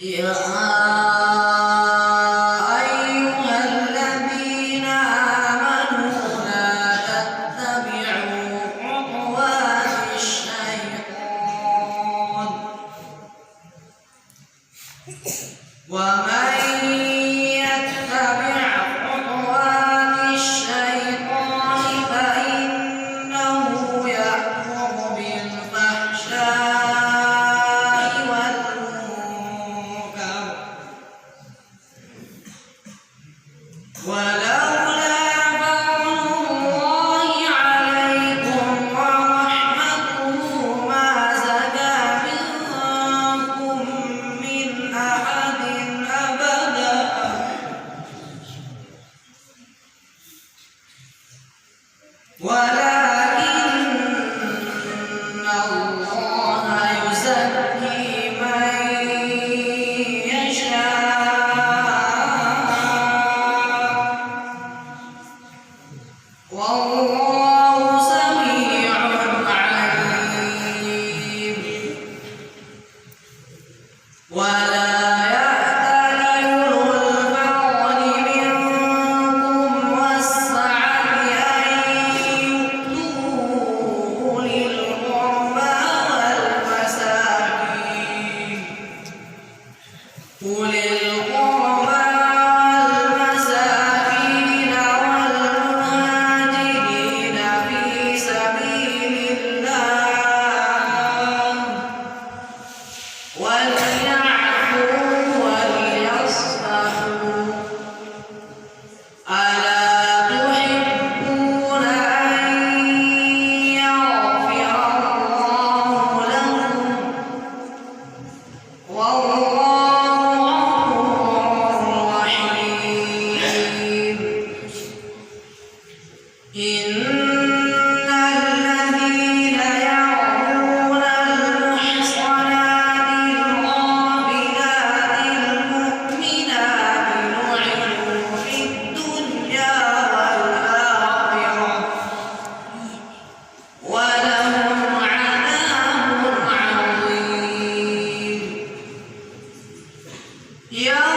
يا أيها الذين آمنوا لا تتبعوا خطوات الشيطان ومن يتبع خطوات الشيطان فإنه يأمر بالفحشاء والمنكر ولولا فضل الله عليكم ورحمته ما زكى منكم من أحد أبدا ولكن الله يزكي من يشاء والله سميع عليم ولا يأتل أولو الفضل منكم والسعة أن يؤتوا أولي القربى والمساكين والمهاجرين في سبيل الله وليعفوا وليصفحوا ألا تحبون أن يغفر الله لكم والله غفور رحيم إن الذين يرمون المحصنات الغافلات المؤمنات لعنوا في الدنيا والآخرة ولهم عذاب عظيم يوم